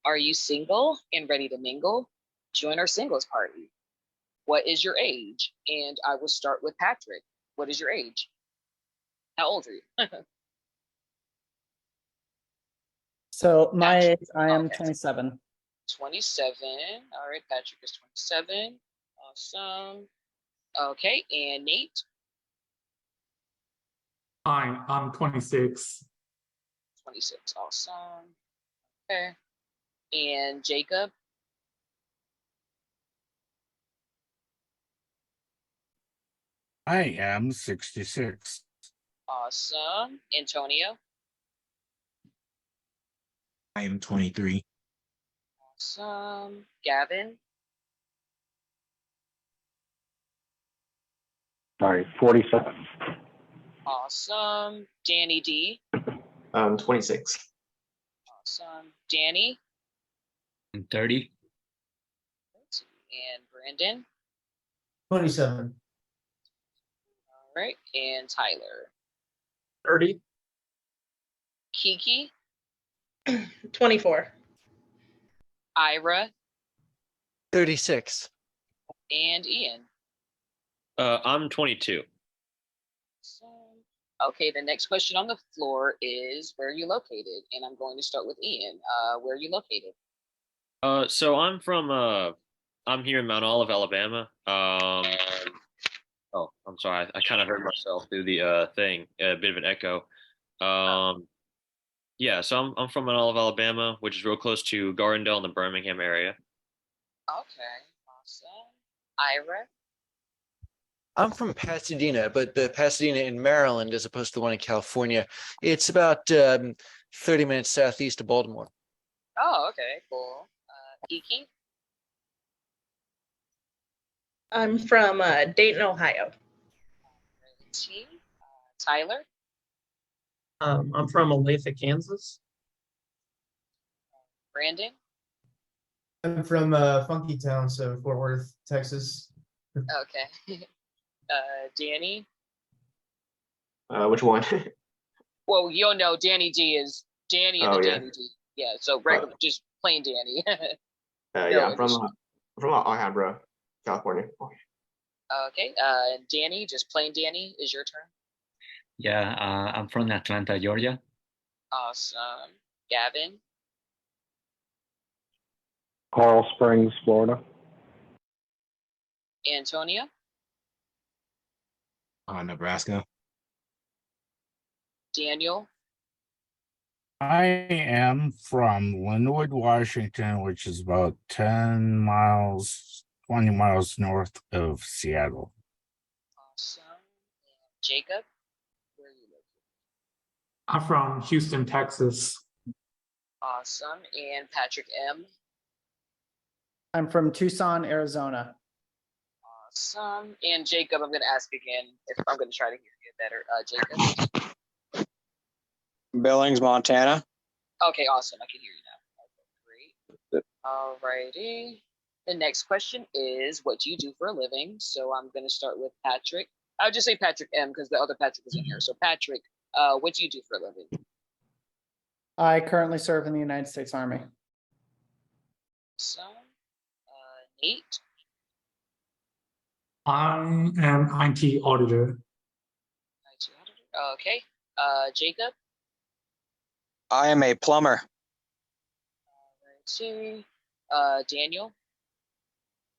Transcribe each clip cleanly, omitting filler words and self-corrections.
Are you single and ready to mingle? Join our singles party. What is your age? And I will start with Patrick. What is your age? How old are you? So my Patrick. age, I am Okay. 27. 27. All right, Patrick is 27. Awesome. Okay, and Nate? I'm 26. 26. Awesome. Okay. And Jacob? I am 66. Awesome. Antonio? I am 23. Awesome. Gavin? Sorry, 47. Awesome. Danny D? 26. Awesome. Danny? I'm 30. And Brandon? 27. All right. And Tyler? 30. Kiki? 24. Ira? 36. And Ian? I'm 22. Okay, the next question on the floor is, where are you located? And I'm going to start with Ian. Where are you located? So I'm here in Mount Olive, Alabama. Oh, I'm sorry. I kind of heard myself through the thing, a bit of an echo. Yeah, so I'm from Mount Olive, Alabama, which is real close to Gardendale in the Birmingham area. Okay, awesome. Ira? I'm from Pasadena, but the Pasadena in Maryland as opposed to the one in California. It's about 30 minutes southeast of Baltimore. Oh, okay, cool. Kiki? I'm from Dayton, Ohio. Tyler? I'm from Olathe, Kansas. Brandon? I'm from Funky Town, so Fort Worth, Texas. Okay. Danny? Which one? Well, you'll know Danny D is Danny and Danny D. Yeah, so regular, just plain Danny. Yeah, I'm from Alhambra, California. Okay, Danny, just plain Danny is your turn. Yeah, I'm from Atlanta, Georgia. Awesome. Gavin? Coral Springs, Florida. Antonio? Nebraska. Daniel? I am from Linwood, Washington, which is about 10 miles, 20 miles north of Seattle. Awesome. And Jacob? Where are you located? I'm from Houston, Texas. Awesome. And Patrick M? I'm from Tucson, Arizona. Awesome. And Jacob, I'm going to ask again if I'm going to try to hear you better. Jacob? Billings, Montana. Okay, awesome. I can hear you now. Okay, great. All righty. The next question is, what do you do for a living? So I'm going to start with Patrick. I'll just say Patrick M because the other Patrick is in here. So Patrick, what do you do for a living? I currently serve in the United States Army. Awesome. Nate? I'm an IT auditor. IT auditor. Okay. Jacob? I am a plumber. Alrighty. Daniel?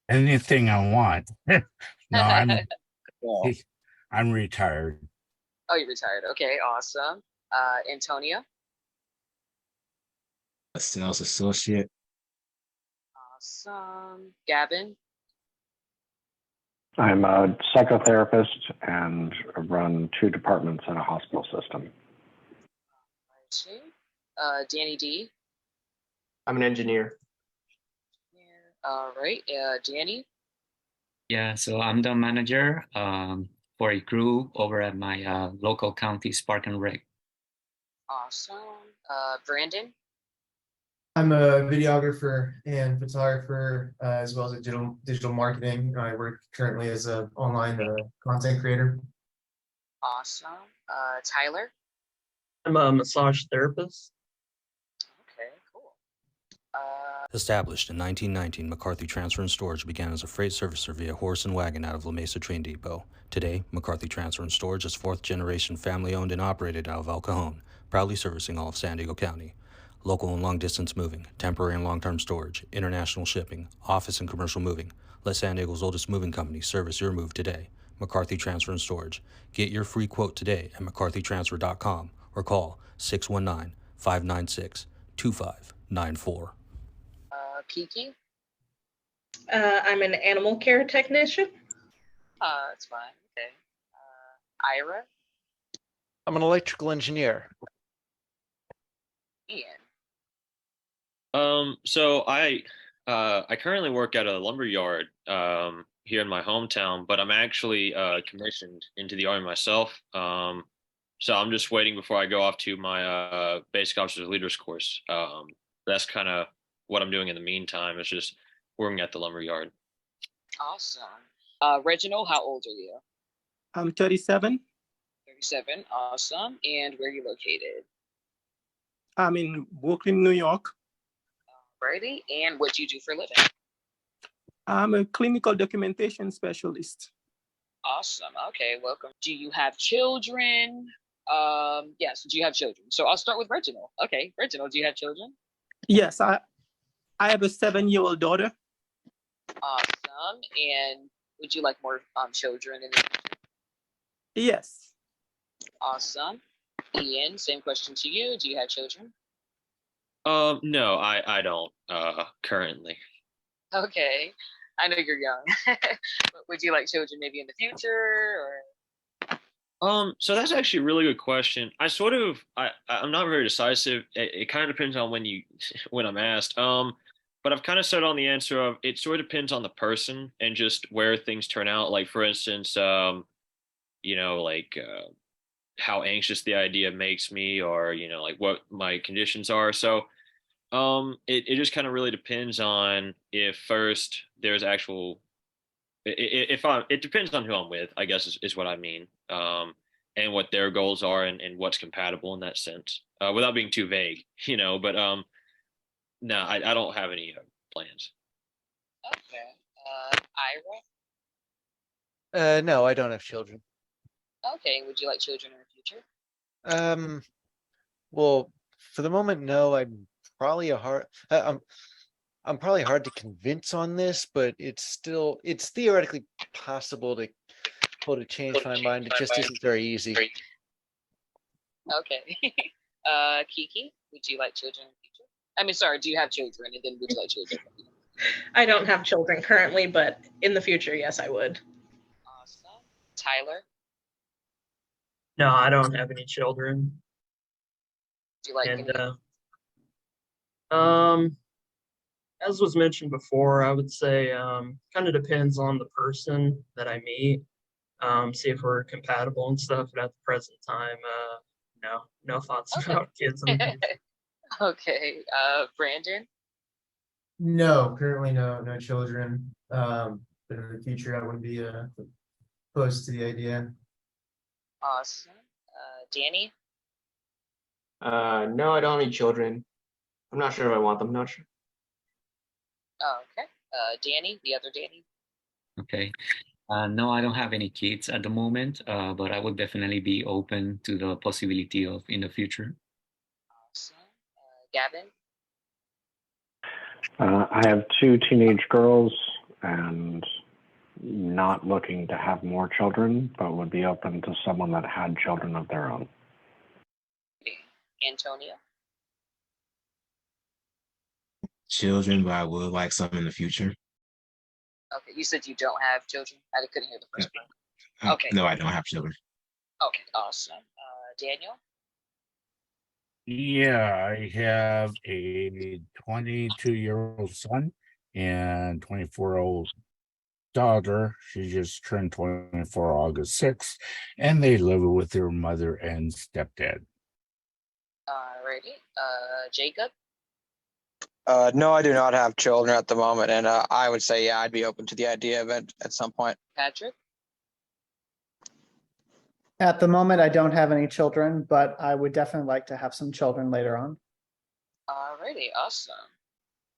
Anything I want. No, I'm retired. Oh, you're retired. Okay, awesome. Antonio? A sales associate. Awesome. Gavin? I'm a psychotherapist and run 2 departments in a hospital system. Danny D? I'm an engineer. All right. Danny? Yeah, so I'm the manager for a crew over at my local county Spark and Rec. Awesome. Brandon? I'm a videographer and photographer, as well as a digital marketing. I work currently as an online content creator. Awesome. Tyler? I'm a massage therapist. Okay, cool. Established in 1919, McCarthy Transfer and Storage began as a freight servicer via horse and wagon out of La Mesa Train Depot. Today, McCarthy Transfer and Storage is fourth-generation family-owned and operated out of El Cajon, proudly servicing all of San Diego County. Local and long-distance moving, temporary and long-term storage, international shipping, office and commercial moving. Let San Diego's oldest moving company service your move today. McCarthy Transfer and Storage. Get your free quote today at mccarthytransfer.com or call 619-596-2594. Kiki? I'm an animal care technician. That's fine. Okay. Ira? I'm an electrical engineer. Ian? So I currently work at a lumber yard here in my hometown, but I'm actually commissioned into the Army myself. So I'm just waiting before I go off to my basic officers leaders course. That's kind of what I'm doing in the meantime. It's just working at the lumber yard. Awesome. Reginald, how old are you? I'm 37. 37. Awesome. And where are you located? I'm in Brooklyn, New York. Alrighty. And what do you do for a living? I'm a clinical documentation specialist. Awesome. Okay, welcome. Do you have children? Yes, do you have children? So I'll start with Reginald. Okay, Reginald, do you have children? Yes, I have a 7-year-old daughter. Awesome. And would you like more children in the future? Yes. Awesome. Ian, same question to you. Do you have children? No, I don't currently. Okay. I know you're young. But would you like children maybe in the future or? So that's actually a really good question. I'm not very decisive. It kind of depends on when I'm asked. But I've kind of settled on the answer of it sort of depends on the person and just where things turn out. Like for instance, how anxious the idea makes me, or like what my conditions are. So it just kind of really depends on if first there's actual it depends on who I'm with, I guess is what I mean. And what their goals are and what's compatible in that sense. Without being too vague, but no, I don't have any plans. Okay. Ira? No, I don't have children. Okay. Would you like children in the future? Well, for the moment, no. I'm probably I'm probably hard to convince on this, but it's theoretically possible to change my mind. It just isn't very easy. Okay. Kiki, would you like children in the future? I mean, sorry, do you have children? And then would you like children? I don't have children currently, but in the future, yes, I would. Awesome. Tyler? No, I don't have any children. Do you like as was mentioned before, I would say kind of depends on the person that I meet. See if we're compatible and stuff. But at the present time, no thoughts about kids in the future. Okay. Brandon? No, currently no children. But in the future, I wouldn't be opposed to the idea. Awesome. Danny? No, I don't have any children. I'm not sure if I want them. Not sure. Oh, okay. Danny, the other Danny? Okay. No, I don't have any kids at the moment, but I would definitely be open to the possibility of in the future. Awesome. Gavin? I have 2 teenage girls and not looking to have more children, but would be open to someone that had children of their own. Antonio? Children, but I would like some in the future. Okay, you said you don't have children? I couldn't hear the first part. Okay. No, I don't have children. Okay, awesome. Daniel? Yeah, I have a 22-year-old son and 24-year-old daughter. She just turned 24 August 6th, and they live with their mother and stepdad. Alrighty. Jacob? No, I do not have children at the moment, and I would say, yeah, I'd be open to the idea of it at some point. Patrick? At the moment, I don't have any children, but I would definitely like to have some children later on. Alrighty, awesome.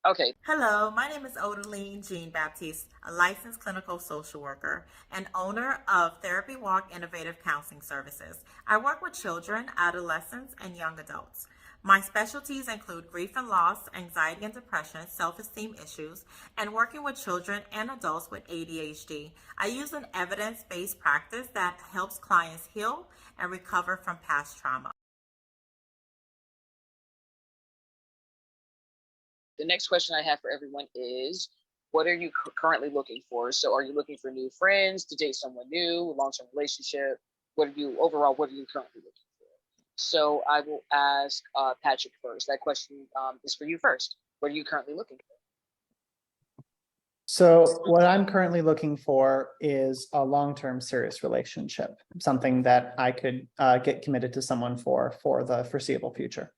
Okay. Hello, my name is Odaline Jean Baptiste, a licensed clinical social worker and owner of TherapyWalk Innovative Counseling Services. I work with children, adolescents, and young adults. My specialties include grief and loss, anxiety and depression, self-esteem issues, and working with children and adults with ADHD. I use an evidence-based practice that helps clients heal and recover from past trauma. The next question I have for everyone is, what are you currently looking for? So are you looking for new friends, to date someone new, long-term relationship? What are you currently looking for? So I will ask Patrick first. That question is for you first. What are you currently looking for? So what I'm currently looking for is a long-term serious relationship, something that I could get committed to someone for the foreseeable future.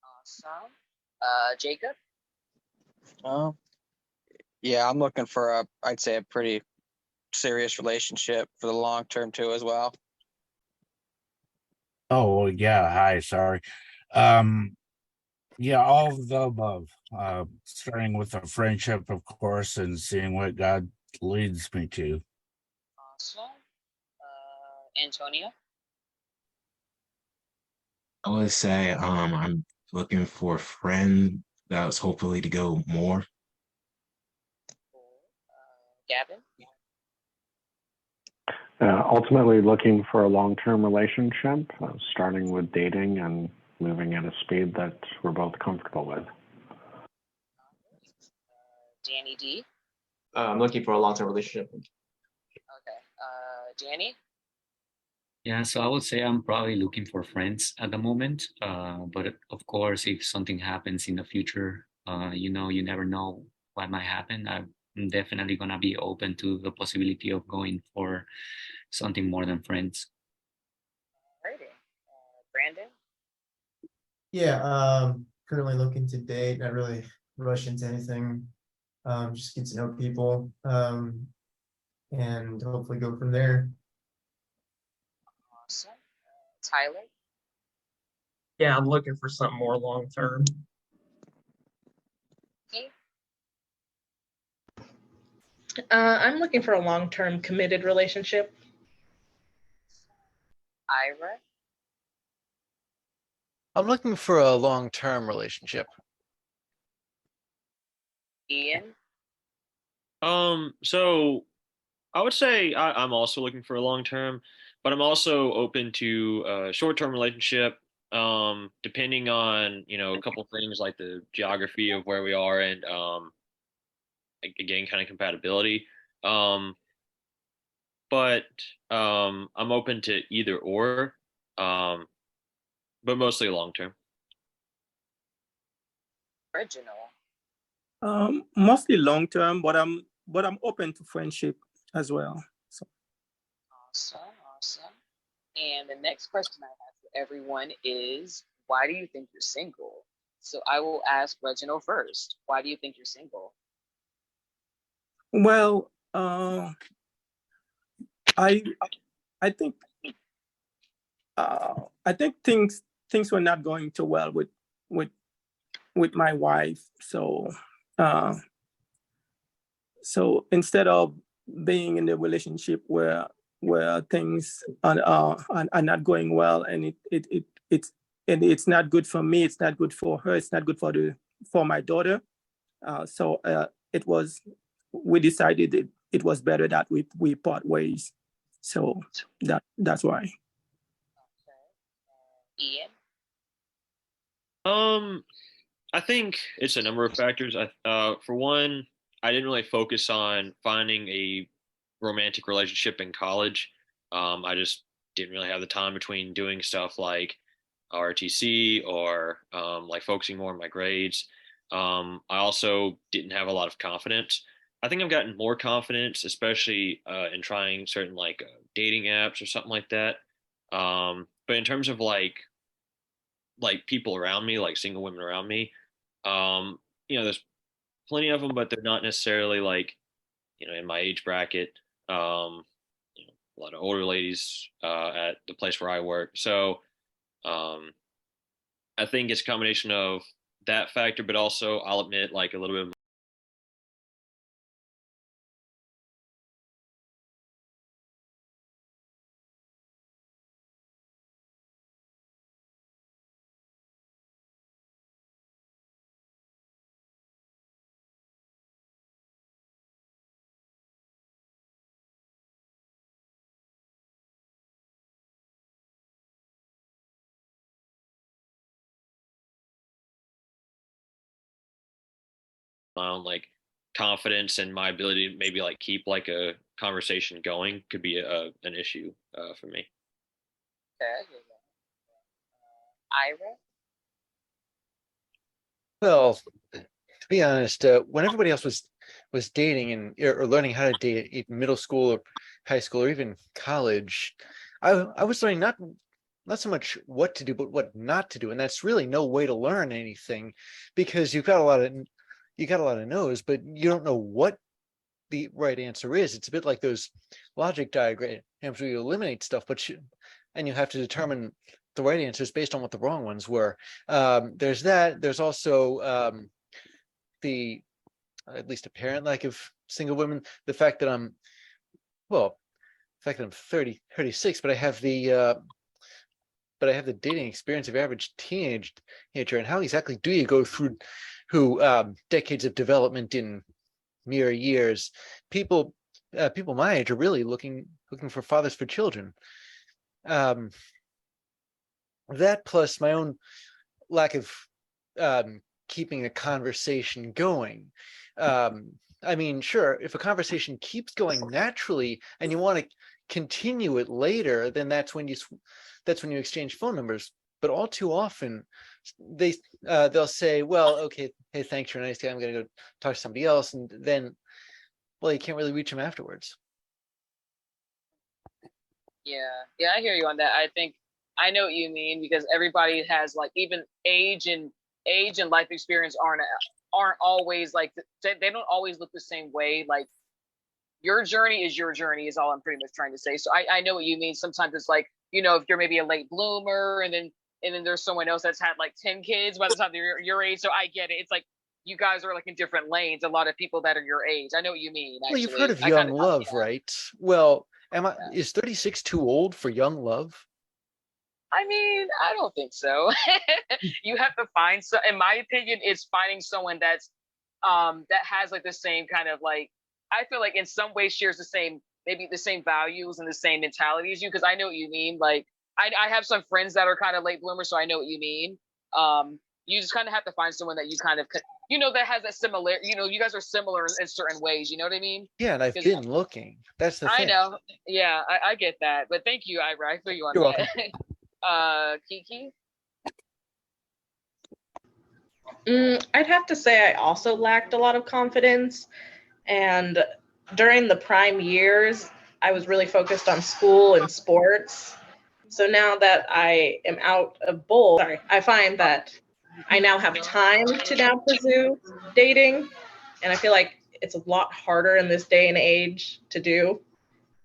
Awesome. Jacob? Yeah, I'm looking for I'd say a pretty serious relationship for the long term too as well. Oh, yeah. Hi, sorry. Yeah, all of the above. Starting with a friendship, of course, and seeing what God leads me to. Awesome. Antonia? I would say I'm looking for a friend that's hopefully to go more. Gavin? Ultimately looking for a long-term relationship, starting with dating and moving at a speed that we're both comfortable with. Danny D? I'm looking for a long-term relationship. Okay. Danny? Yeah, so I would say I'm probably looking for friends at the moment. But of course, if something happens in the future, you never know what might happen. I'm definitely gonna be open to the possibility of going for something more than friends. Alrighty. Brandon? Yeah, currently looking to date, not really rush into anything. Just get to know people, and hopefully go from there. Awesome. Tyler? Yeah, I'm looking for something more long term. Okay. I'm looking for a long-term committed relationship. Ira? I'm looking for a long-term relationship. Ian? So I would say I'm also looking for a long term, but I'm also open to a short term relationship, depending on, a couple of things like the geography of where we are and again kind of compatibility. Um, but I'm open to either or, um, but mostly long term. Reginald? Mostly long term, but I'm open to friendship as well. So Awesome. And the next question I have for everyone is, why do you think you're single? So I will ask Reginald first. Why do you think you're single? well, I I think things were not going too well with with my wife. Uh, so instead of being in a relationship where things are not going well, and it's not good for me, it's not good for her, it's not good for my daughter. So we decided it was better that we part ways. So that's why. Ian? I think it's a number of factors. For one, I didn't really focus on finding a romantic relationship in college. I just didn't really have the time between doing stuff like RTC or like focusing more on my grades. I also didn't have a lot of confidence. I think I've gotten more confidence, especially in trying certain like dating apps or something like that. But in terms of like people around me, like single women around me, um, there's plenty of them, but they're not necessarily like, in my age bracket. Um, a lot of older ladies at the place where I work. So I think it's a combination of that factor, but also I'll admit like a little bit my own like confidence and my ability to maybe like keep like a conversation going could be an issue for me. Okay. Ira. Well, to be honest, when everybody else was dating and or learning how to date in middle school or high school or even college, I was learning not so much what to do, but what not to do. And that's really no way to learn anything, because you've got a lot of no's, but you don't know what the right answer is. It's a bit like those logic diagrams where you eliminate stuff, and you have to determine the right answers based on what the wrong ones were. There's that. There's also the at least apparent lack of single women. The fact that I'm 36, but I have the dating experience of average teenager. And how exactly do you go through decades of development in mere years? People my age are really looking for fathers for children. That plus my own lack of keeping a conversation going. I mean, sure, if a conversation keeps going naturally and you want to continue it later, then that's when you exchange phone numbers. But all too often, they'll say, "Well, okay, hey, thanks, you're a nice guy. I'm going to go talk to somebody else," and then, well, you can't really reach them afterwards. Yeah, I hear you on that. I think I know what you mean, because everybody has like even age and life experience aren't always like they don't always look the same way. Like your journey is your journey is all I'm pretty much trying to say. So I know what you mean. Sometimes it's like, if you're maybe a late bloomer and then there's someone else that's had like 10 kids by the time they're your age. So I get it. It's like you guys are like in different lanes. A lot of people that are your age. I know what you mean. Well, you've heard of young love, right? Well, is 36 too old for young love? I mean, I don't think so. You have to find in my opinion, it's finding someone that's that has like the same kind of like, I feel like in some ways shares maybe the same values and the same mentality as you, because I know what you mean. Like I have some friends that are kind of late bloomers, so I know what you mean. You just kind of have to find someone that you kind of that has that similar, you guys are similar in certain ways, you know what I mean? Yeah, and I've been looking. That's the thing. I know. Yeah, I get that. But thank you, Ira. I feel you on You're that. welcome. Kiki? I'd have to say I also lacked a lot of confidence. And during the prime years, I was really focused on school and sports. So now that I am out of both, I find that I now have time to now pursue dating. And I feel like it's a lot harder in this day and age to do,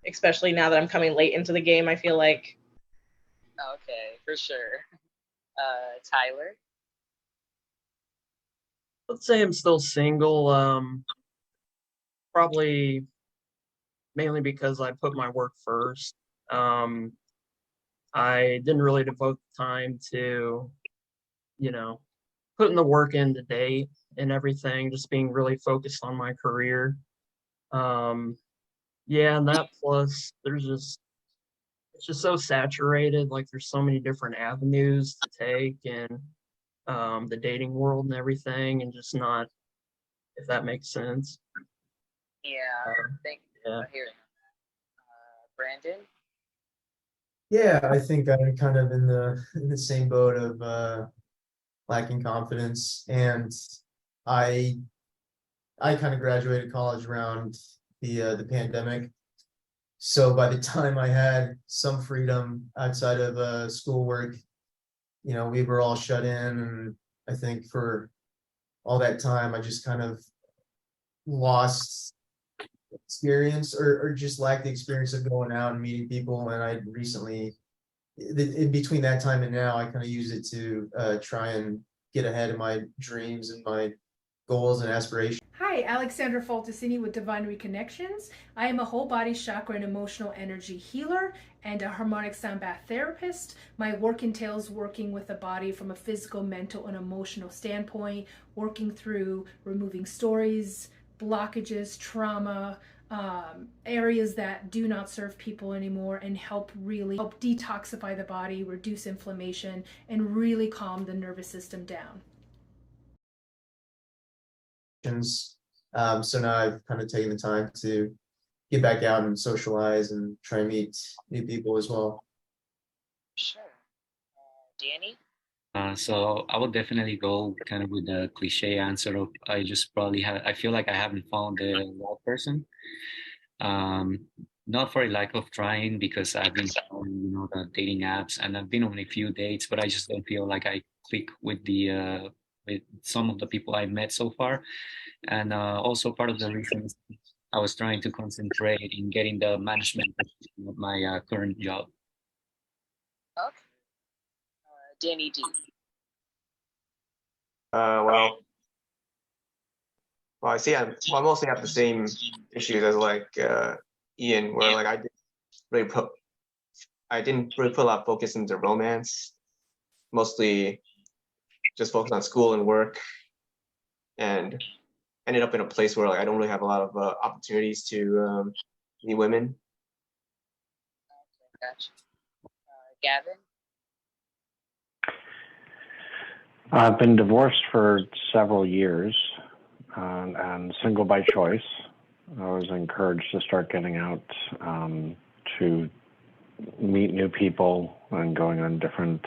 especially now that I'm coming late into the game, I feel like. Okay, for sure. Tyler? Let's say I'm still single. Probably mainly because I put my work first. I didn't really devote the time to, putting the work in to date and everything, just being really focused on my career. Yeah, and that plus it's just so saturated. Like there's so many different avenues to take in the dating world and everything, and just not, if that makes sense. Yeah, thank you for hearing. Brandon? Yeah, I think I'm kind of in the same boat of lacking confidence, and I kind of graduated college around the pandemic. So by the time I had some freedom outside of schoolwork, we were all shut in, and I think for all that time I just kind of lost experience or just lacked the experience of going out and meeting people. And I recently, in between that time and now, I kind of use it to try and get ahead in my dreams and my goals and aspirations. Hi, Alexandra Faltesini with Divine Reconnections. I am a whole body chakra and emotional energy healer and a harmonic sound bath therapist. My work entails working with the body from a physical, mental, and emotional standpoint, working through removing stories, blockages, trauma, areas that do not serve people anymore, and help detoxify the body, reduce inflammation, and really calm the nervous system down. So now I've kind of taken the time to get back out and socialize and try and meet new people as well. Sure. Danny? So I would definitely go kind of with the cliche answer of I feel like I haven't found the right person. Not for a lack of trying, because I've been on, the dating apps, and I've been on a few dates, but I just don't feel like I click with with some of the people I've met so far. And also part of the reason is I was trying to concentrate in getting the management position of my current job. Okay. Danny D. Well, I see. I mostly have the same issues as like Ian, where like I didn't really put a lot of focus into romance. Mostly just focus on school and work, and ended up in a place where like I don't really have a lot of opportunities to meet women. Gotcha. Gavin? I've been divorced for several years and single by choice. I was encouraged to start getting out to meet new people and going on different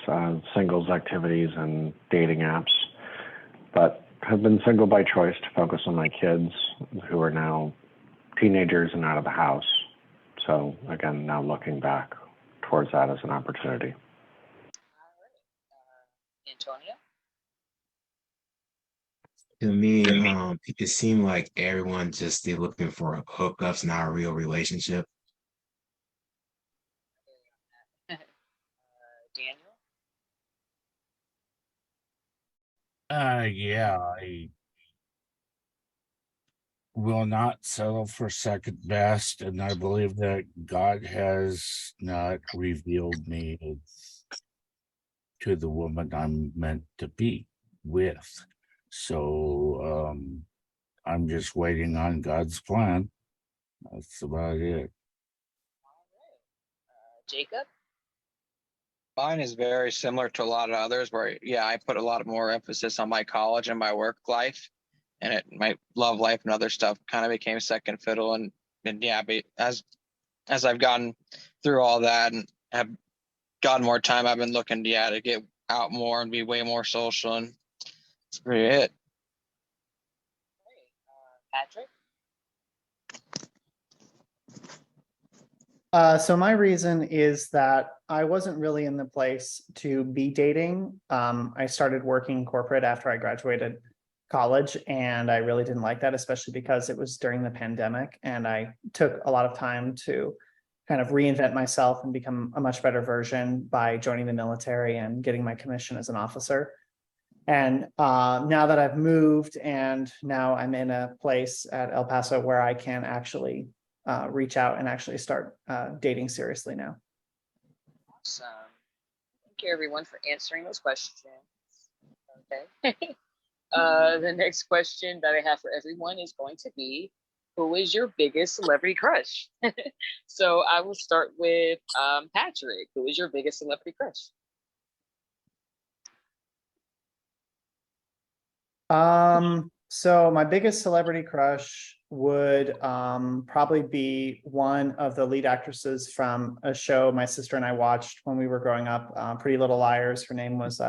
singles activities and dating apps, but have been single by choice to focus on my kids, who are now teenagers and out of the house. So again, now looking back towards that as an opportunity. Antonio? To me, it seemed like everyone just still looking for hookups, not a real relationship. Daniel? Yeah, I will not settle for second best, and I believe that God has not revealed me to the woman I'm meant to be with. So I'm just waiting on God's plan. That's about it. Jacob? Mine is very similar to a lot of others where, yeah, I put a lot more emphasis on my college and my work life, and my love life and other stuff kind of became second fiddle. And yeah, as I've gotten through all that and have gotten more time, I've been looking, to get out more and be way more social, and that's pretty it. Patrick? So my reason is that I wasn't really in the place to be dating. I started working corporate after I graduated college, and I really didn't like that, especially because it was during the pandemic, and I took a lot of time to kind of reinvent myself and become a much better version by joining the military and getting my commission as an officer. And now that I've moved, and now I'm in a place at El Paso where I can actually reach out and actually start dating seriously now. Awesome. Thank you, everyone, for answering those questions. Okay. The next question that I have for everyone is going to be, who is your biggest celebrity crush? So I will start with Patrick. Who is your biggest celebrity crush? So my biggest celebrity crush would probably be one of the lead actresses from a show my sister and I watched when we were growing up, Pretty Little Liars. Her name was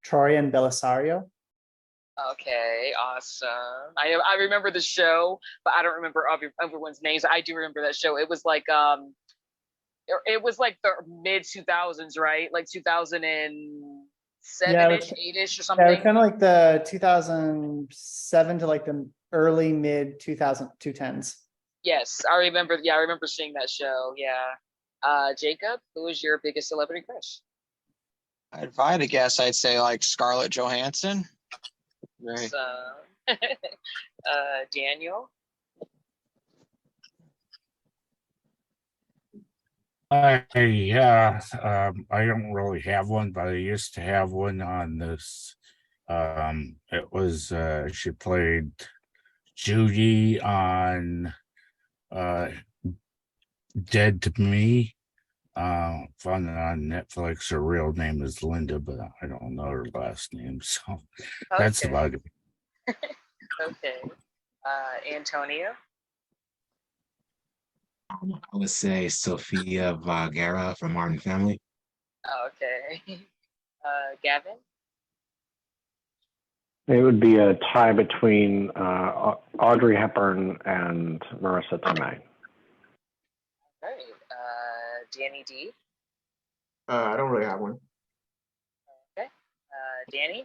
Troyan Belisario. Okay, awesome. I remember the show, but I don't remember everyone's names. I do remember that show. It was like the mid 2000s, right? Like 2007-ish, 8-ish or something. Yeah, it was kind of like the 2007 to like the early mid 2010s. Yes, I remember. Yeah, I remember seeing that show. Yeah. Jacob, who is your biggest celebrity crush? If I had to guess, I'd say like Scarlett Johansson. Right. So, Daniel. Yeah, I don't really have one, but I used to have one on this. It was she played Judy on Dead to Me. Found it on Netflix. Her real name is Linda, but I don't know her last name, so that's Okay. about it. Okay. Antonio. I would say Sofia Vergara from Martin Family. Okay. Gavin. It would be a tie between Audrey Hepburn and Marissa Tomei. All right. Danny D. I don't really have one. Okay. Danny.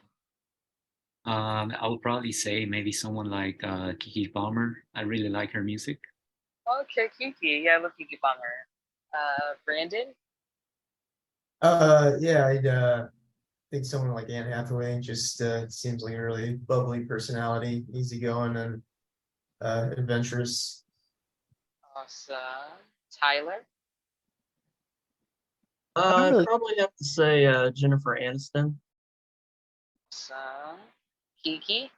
I would probably say maybe someone like Kiki Palmer. I really like her music. Okay, Kiki. Yeah, I love Kiki Palmer. Brandon. Yeah, I'd think someone like Anne Hathaway just seems like a really bubbly personality, easygoing and adventurous. Awesome. Tyler. I'd probably have to say Jennifer Aniston. Awesome. Kiki.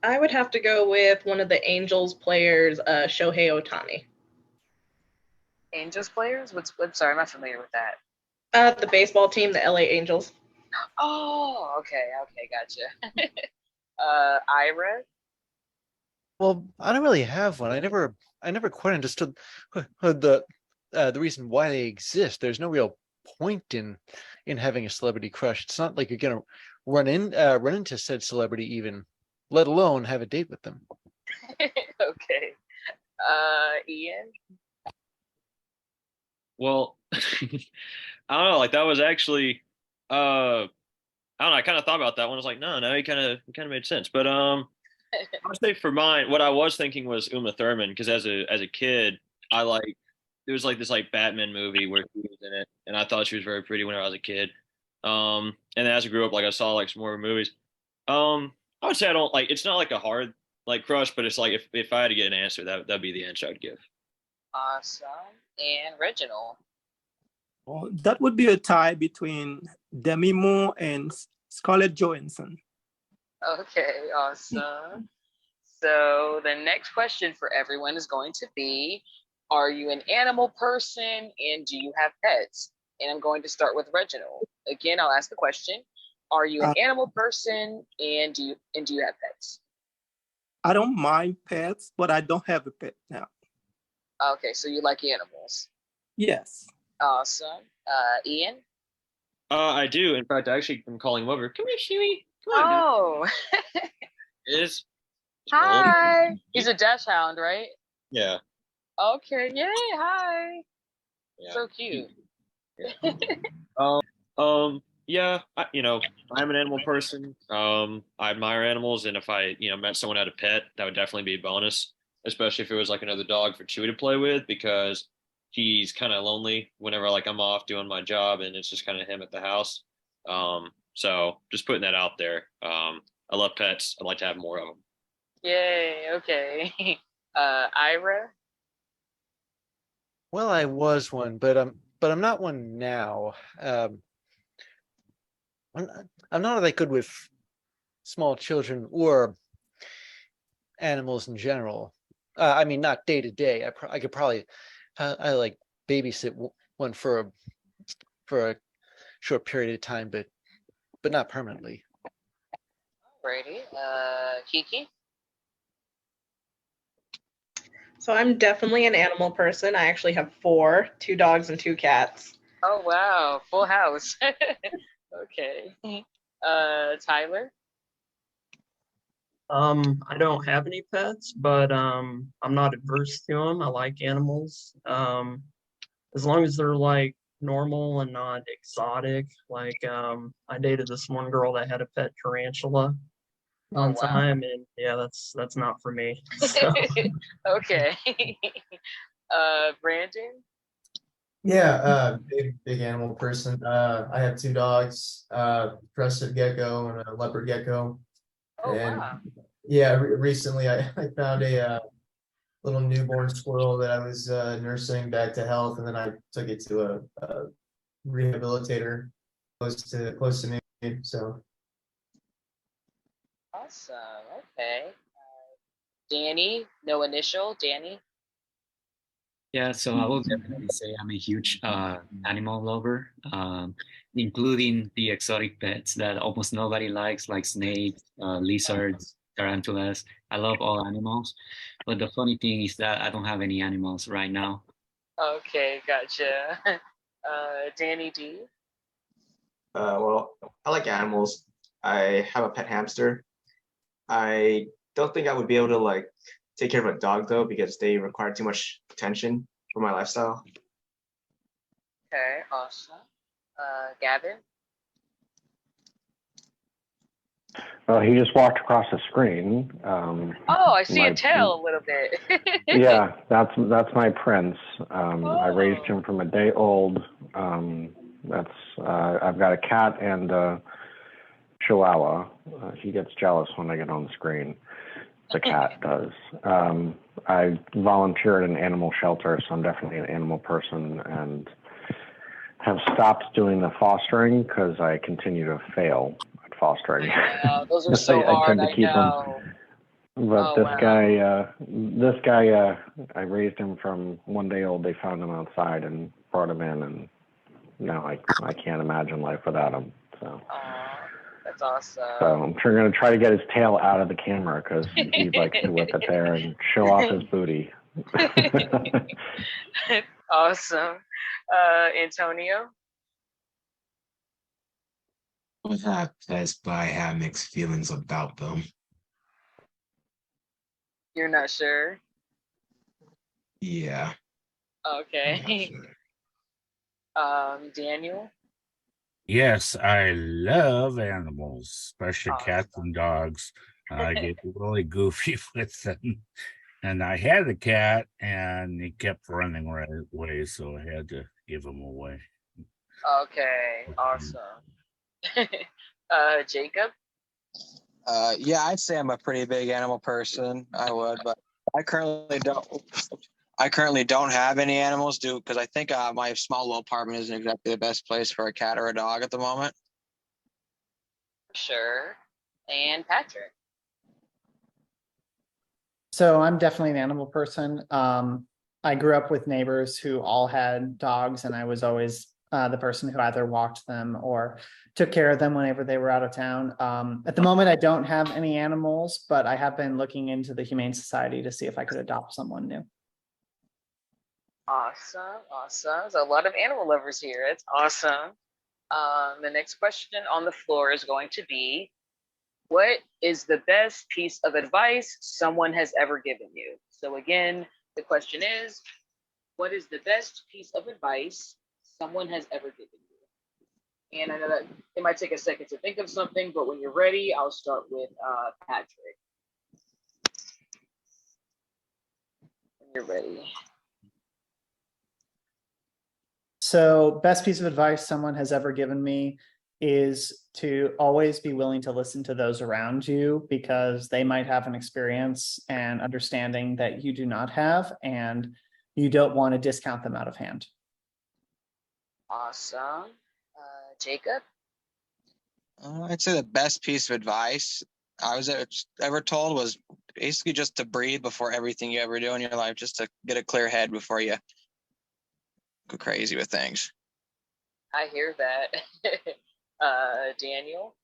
I would have to go with one of the Angels players, Shohei Ohtani. Angels players? Sorry, I'm not familiar with that. The baseball team, the LA Angels. Oh, okay, gotcha. Ira. Well, I don't really have one. I never quite understood the reason why they exist. There's no real point in having a celebrity crush. It's not like you're gonna run into said celebrity even, let alone have a date with them. Okay. Ian. Well, I don't know. Like that was actually, I don't know. I kind of thought about that one. I was like, no, it kind of made sense. But I would say for mine, what I was thinking was Uma Thurman because as a kid, there was like this like Batman movie where she was in it, and I thought she was very pretty when I was a kid. And then as I grew up, like I saw like some more movies. I would say I don't like. It's not like a hard like crush, but it's like if I had to get an answer, that'd be the answer I'd give. Awesome. And Reginald. Well, that would be a tie between Demi Moore and Scarlett Johansson. Okay, awesome. So the next question for everyone is going to be, are you an animal person and do you have pets? And I'm going to start with Reginald. Again, I'll ask the question, are you an animal person and do you have pets? I don't mind pets, but I don't have a pet now. Okay, so you like animals. Yes. Awesome. Ian? I do. In fact, I actually am calling him over. Come here, Huey. Come on. Oh. It is. Hi. He's a dash hound, right? Yeah. Okay. Yay. Hi. Yeah. So cute. Yeah. I'm an animal person. I admire animals, and if I, met someone who had a pet, that would definitely be a bonus, especially if it was like another dog for Chewy to play with, because he's kind of lonely whenever like I'm off doing my job and it's just kind of him at the house. So just putting that out there. I love pets. I'd like to have more of them. Yay. Okay. Ira? Well, I was one, but I'm not one now. I'm not that good with small children or animals in general. I mean, not day to day. I could probably I like babysit one for a short period of time, but not permanently. Alrighty. Kiki? So I'm definitely an animal person. I actually have 4, 2 dogs and 2 cats. Oh wow, full house. Okay. Tyler? I don't have any pets, but I'm not adverse to them. I like animals. As long as they're like normal and not exotic. Like I dated this one girl that had a pet tarantula one time, and yeah, that's not for me. So. Okay. Brandon? Yeah, big animal person. I have two dogs, crested gecko and a leopard gecko. Oh And wow. yeah, recently I found a little newborn squirrel that I was nursing back to health, and then I took it to a rehabilitator close to me. So Awesome. Okay. Danny, no initial. Danny. Yeah, so I will definitely say I'm a huge animal lover, including the exotic pets that almost nobody likes, like snakes, lizards, tarantulas. I love all animals, but the funny thing is that I don't have any animals right now. Okay, gotcha. Danny D. Well, I like animals. I have a pet hamster. I don't think I would be able to like take care of a dog though because they require too much attention for my lifestyle. Okay, awesome. Gavin. Well, he just walked across the screen. Oh, I see a My tail a little bit. Yeah, that's my prince. I raised Oh, him from a day old. That's I've got a cat and a Chihuahua. He gets jealous when I get on the screen. The cat does. I volunteer at an animal shelter, so I'm definitely an animal person, and have stopped doing the fostering because I continue to fail at fostering. yeah, those are so I hard. tend to I keep them. know. But Oh wow. this guy, I raised him from one day old. They found him outside and brought him in, and now I can't imagine life without him. So, Aw, that's so awesome. I'm sure going to try to get his tail out of the camera because he likes to whip it there and show off his booty. Awesome. Antonio. With that pets, but I have mixed feelings about them. You're not sure. Yeah, I'm not Okay. sure. Daniel. Yes, I love animals, especially cats Awesome. and dogs. I get really goofy with them. And I had a cat and he kept running right away, so I had to give him away. Okay, awesome. Jacob. Yeah, I'd say I'm a pretty big animal person. I would, but I currently don't. I currently don't have any animals, because I think my small little apartment isn't exactly the best place for a cat or a dog at the moment. Sure. And Patrick. So I'm definitely an animal person. I grew up with neighbors who all had dogs, and I was always the person who either walked them or took care of them whenever they were out of town. At the moment, I don't have any animals, but I have been looking into the Humane Society to see if I could adopt someone new. Awesome, awesome. There's a lot of animal lovers here. It's awesome. The next question on the floor is going to be, what is the best piece of advice someone has ever given you? So again, the question is, what is the best piece of advice someone has ever given you? And I know that it might take a second to think of something, but when you're ready, I'll start with Patrick. When you're ready. So best piece of advice someone has ever given me is to always be willing to listen to those around you, because they might have an experience and understanding that you do not have, and you don't want to discount them out of hand. Awesome. Jacob? I'd say the best piece of advice I was ever told was basically just to breathe before everything you ever do in your life, just to get a clear head before you go crazy with things. I hear that. Daniel?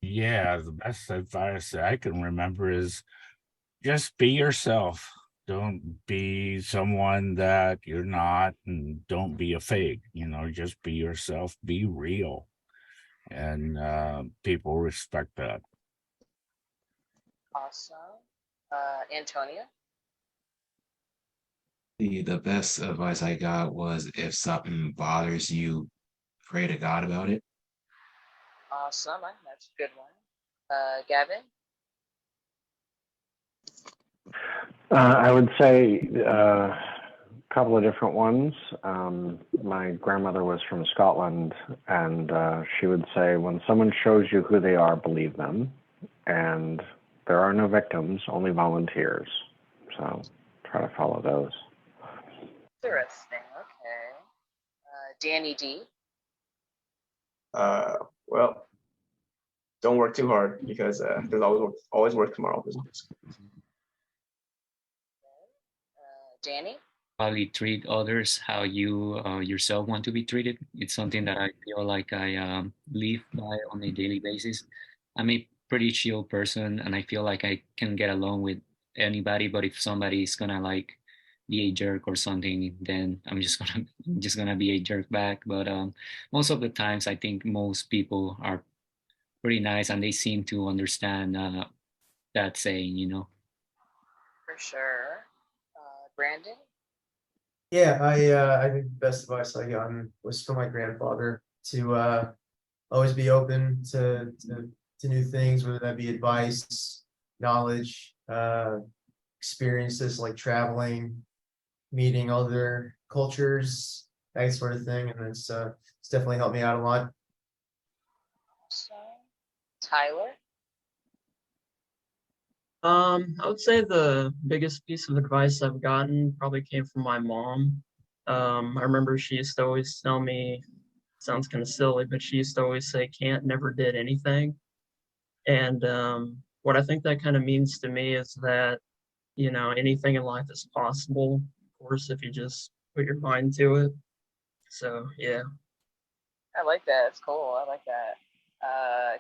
Yeah, the best advice that I can remember is just be yourself. Don't be someone that you're not, and don't be a fake. Just be yourself, be real. And people respect that. Awesome. Antonia? The best advice I got was if something bothers you, pray to God about it. Awesome. That's a good one. Gavin? I would say couple of different ones. My grandmother was from Scotland, and she would say, when someone shows you who they are, believe them. And there are no victims, only volunteers. So try to follow those. Interesting. Okay. Danny D. Well, don't work too hard because there's always work tomorrow. Danny. Probably treat others how you yourself want to be treated. It's something that I feel like I live by on a daily basis. I'm a pretty chill person, and I feel like I can get along with anybody. But if somebody's gonna like be a jerk or something, then I'm just gonna be a jerk back. But most of the times, I think most people are pretty nice, and they seem to understand that saying. You know. For sure. Brandon. Yeah, I think the best advice I gotten was from my grandfather to always be open to new things, whether that be advice, knowledge, experiences like traveling, meeting other cultures, that sort of thing. And it's definitely helped me out a lot. Tyler. I would say the biggest piece of advice I've gotten probably came from my mom. I remember she used to always tell me, sounds kind of silly, but she used to always say, can't, never did anything. And what I think that kind of means to me is that, you know, anything in life is possible, of course, if you just put your mind to it. So, yeah. I like that. It's cool. I like that.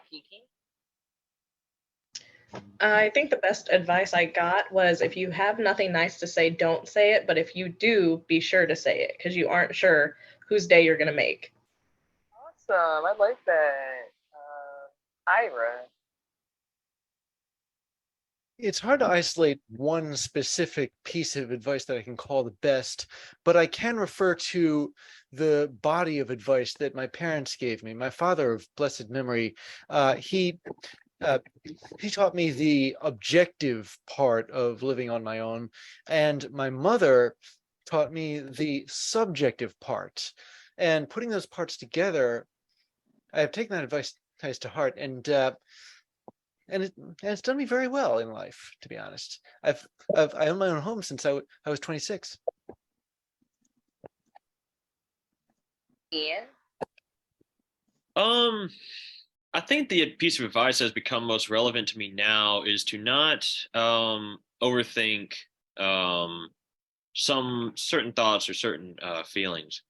Kiki. I think the best advice I got was if you have nothing nice to say, don't say it. But if you do, be sure to say it because you aren't sure whose day you're going to make. Awesome. I like that. Ira. It's hard to isolate one specific piece of advice that I can call the best, but I can refer to the body of advice that my parents gave me. My father of blessed memory, he taught me the objective part of living on my own, and my mother taught me the subjective part. And putting those parts together, I have taken that advice to heart, and it's done me very well in life, to be honest. I own my own home since I was 26. Ian. I think the piece of advice that's become most relevant to me now is to not overthink some certain thoughts or certain feelings,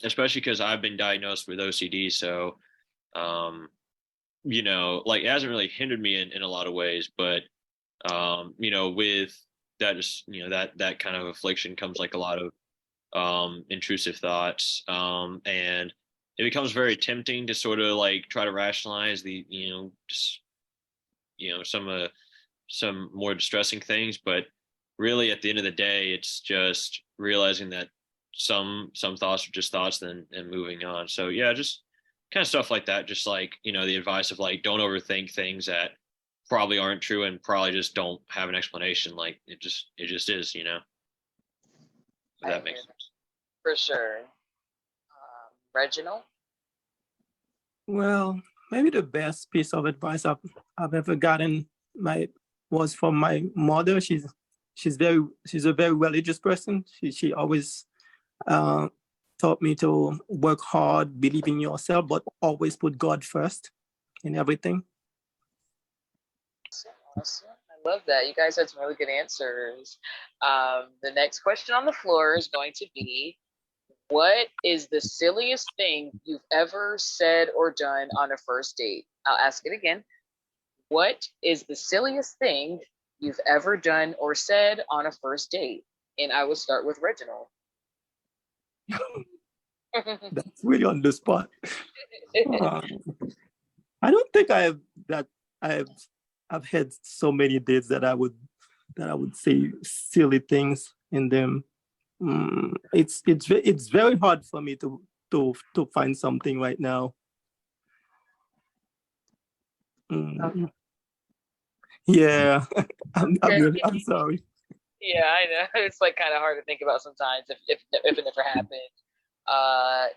especially because I've been diagnosed with OCD. So, you know, like it hasn't really hindered me in a lot of ways, but, you know, with that, just, you know, that kind of affliction comes like a lot of intrusive thoughts. And it becomes very tempting to sort of like try to rationalize the, you know, just, you know, some more distressing things, but really at the end of the day, it's just realizing that some thoughts are just thoughts and moving on. So yeah, just kind of stuff like that. Just like, you know, the advice of like, don't overthink things that probably aren't true and probably just don't have an explanation. Like it just is, you know, if that makes sense. For sure. Reginald. Well, maybe the best piece of advice I've ever gotten was from my mother. She's a very religious person. She always taught me to work hard, believe in yourself, but always put God first in everything. Awesome. I love that. You guys had some really good answers. The next question on the floor is going to be, what is the silliest thing you've ever said or done on a first date? I'll ask it again. What is the silliest thing you've ever done or said on a first date? And I will start with Reginald. That's really on the spot. I don't think I've had so many dates that I would say silly things in them. It's very hard for me to find something right now. Yeah, I'm sorry. Yeah, I know. It's like kind of hard to think about sometimes if it never happened.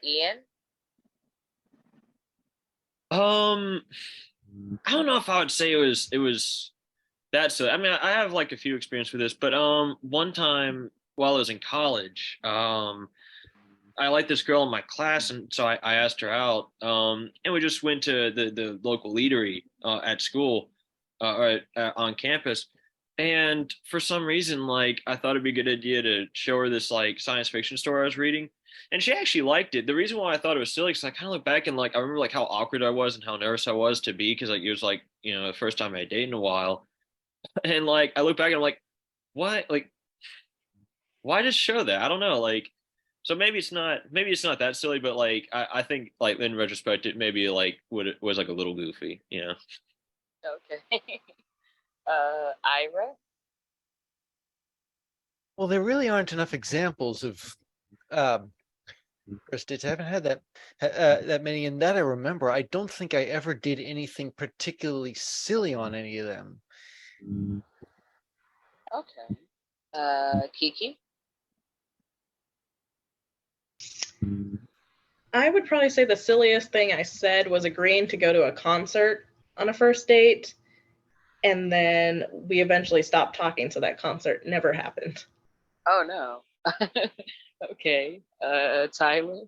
Ian? I don't know if I would say it was that silly. I mean, I have like a few experience with this, but one time while I was in college, I liked this girl in my class, and so I asked her out, and we just went to the local eatery at school, on campus. And for some reason, like I thought it'd be a good idea to show her this like science fiction story I was reading, and she actually liked it. The reason why I thought it was silly because I kind of look back and like I remember like how awkward I was and how nervous I was to be because like it was like the first time I had dated in a while, and like I look back and I'm like, why why just show that? I don't know, like so maybe it's not that silly, but like I think like in retrospect it maybe like would it was like a little goofy, you know. Okay. Ira? Well, there really aren't enough examples of first dates. I haven't had that many, and that I remember. I don't think I ever did anything particularly silly on any of them. Okay. Kiki? I would probably say the silliest thing I said was agreeing to go to a concert on a first date. And then we eventually stopped talking, so that concert never happened. Oh no. Okay. Tyler?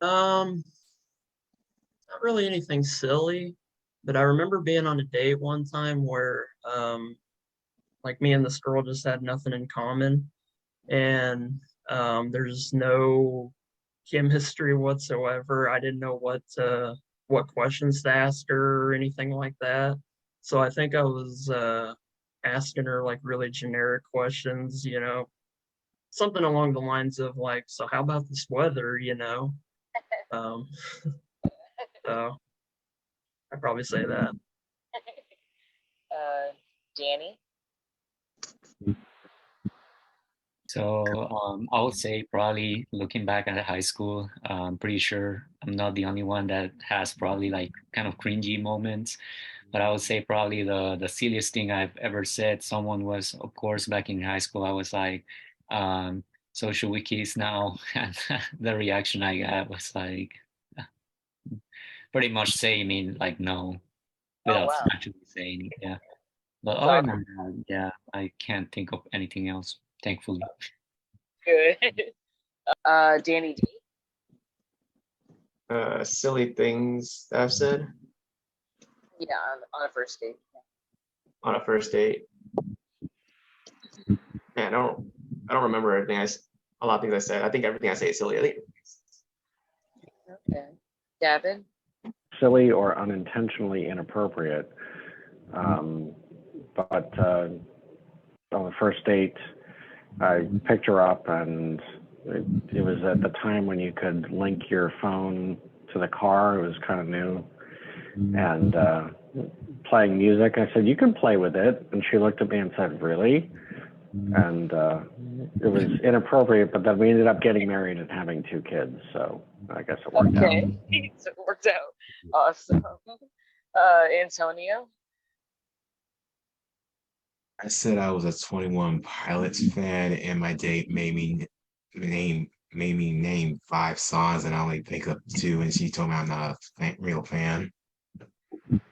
Not really anything silly, but I remember being on a date one time where like me and this girl just had nothing in common, and there's no chemistry whatsoever. I didn't know what questions to ask her or anything like that. So I think I was asking her like really generic questions, something along the lines of like, so how about this weather? Um, so I'd probably say that. Danny? So I would say probably looking back at high school, I'm pretty sure I'm not the only one that has probably like kind of cringy moments. But I would say probably the silliest thing I've ever said someone was, of course, back in high school. I was like, "So should we kiss now?" And the reaction I got was like, pretty much saying like no Oh without wow. actually saying it. Yeah. But That's other awkward. than that, yeah, I can't think of anything else, thankfully. Good. Danny D? Silly things that I've said Yeah, on a first date. on a first date. Man, I don't remember everything a lot of things I said. I think everything I say is silly. I think Okay. Gavin? Silly or unintentionally inappropriate. But on the first date, I picked her up, and it was at the time when you could link your phone to the car. It was kind of new. And playing music, I said, "You can play with it." And she looked at me and said, "Really?" And it was inappropriate, but then we ended up getting married and having 2 kids. So I guess it worked out. Okay. So it worked out. Awesome. Antonio? I said I was a 21 Pilots fan, and my date made me name 5 songs, and I only pick up 2, and she told me I'm not a real fan.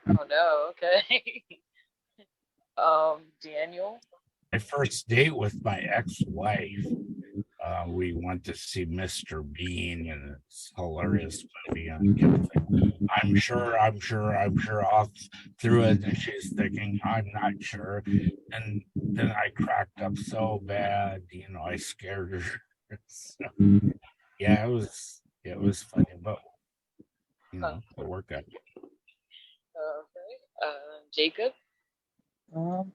Oh no, okay. Daniel? My first date with my ex-wife, we went to see Mr. Bean, and it's a hilarious movie. And kept thinking, I'm sure, all through it, and she's thinking, I'm not sure. And then I cracked up so bad, I scared her. So, yeah, it was funny, but it worked out. Okay. Jacob? Um,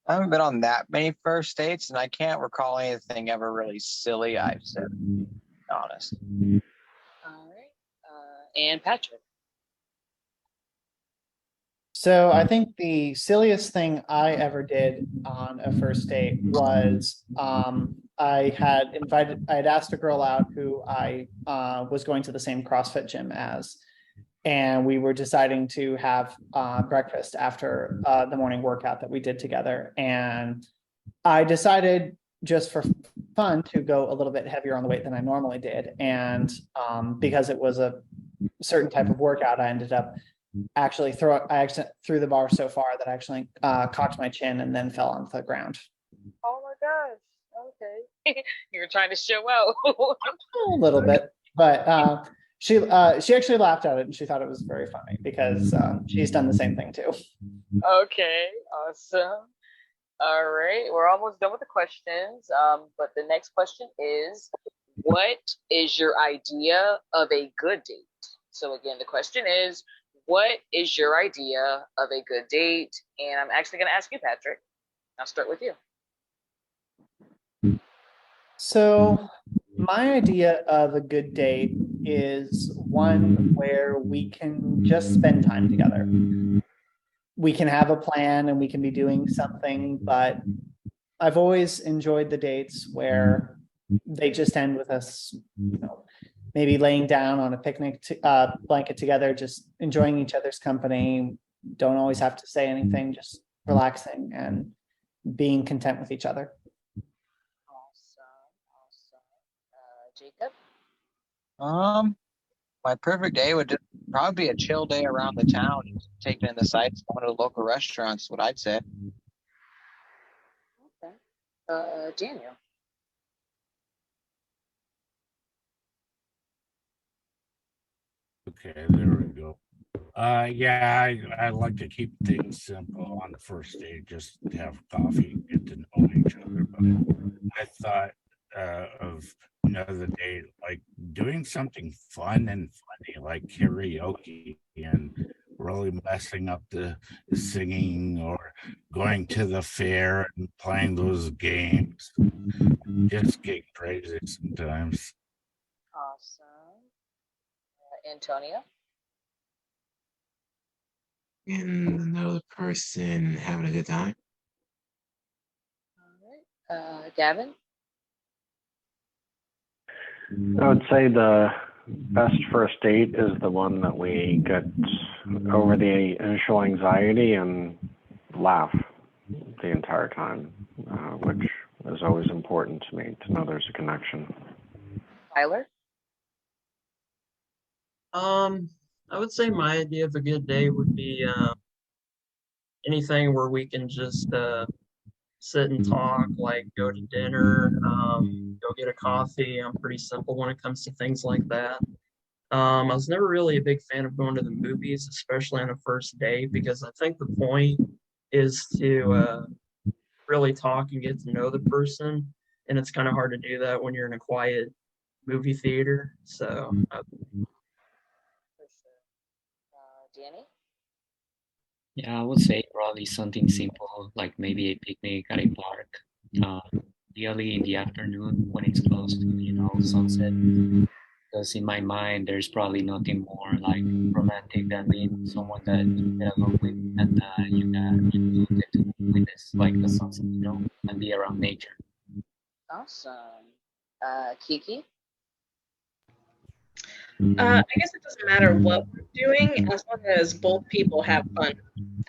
I haven't been on that many first dates, and I can't recall anything ever really silly I've said, to be honest. All right. And Patrick? So I think the silliest thing I ever did on a first date was I had asked a girl out who I was going to the same CrossFit gym as. and we were deciding to have breakfast after the morning workout that we did together. And I decided just for fun to go a little bit heavier on the weight than I normally did. And because it was a certain type of workout, I ended up actually threw the bar so far that I actually cocked my chin and then fell onto the ground. Oh my gosh. Okay. You were trying to show out. A little bit, but she actually laughed at it and she thought it was very funny because she's done the same thing too. Okay, awesome. All right, we're almost done with the questions. But the next question is, what is your idea of a good date? So again, the question is, what is your idea of a good date? And I'm actually going to ask you, Patrick. I'll start with you. So my idea of a good date is one where we can just spend time together. We can have a plan and we can be doing something, but I've always enjoyed the dates where they just end with us, maybe laying down on a picnic blanket together, just enjoying each other's company. Don't always have to say anything, just relaxing and being content with each other. Jacob? My perfect day would probably be a chill day around the town, just taking in the sights, going to the local restaurants, what I'd say. Okay. Daniel? Okay, there we go. Yeah, I like to keep things simple on the first date, just have coffee, get to know each other. But I thought of another date, like doing something fun and funny, like karaoke, and really messing up the singing, or going to the fair and playing those games. Just get crazy sometimes. Awesome. Antonio? And another person having a good time. All right. Gavin? I would say the best first date is the one that we get over the initial anxiety and laugh the entire time, which is always important to me, to know there's a connection. Tyler? I would say my idea of a good day would be anything where we can just sit and talk, like go to dinner, go get a coffee. I'm pretty simple when it comes to things like that. I was never really a big fan of going to the movies, especially on a first date, because I think the point is to really talk and get to know the person. And it's kind of hard to do that when you're in a quiet movie theater. So, Danny? Yeah, I would say probably something simple, like maybe a picnic at a park, ideally in the afternoon when it's close to, sunset. Because in my mind, there's probably nothing more like romantic than being with someone that you get along with, and you get to witness like the sunset, and be around nature. Awesome. Kiki? I guess it doesn't matter what we're doing as long as both people have fun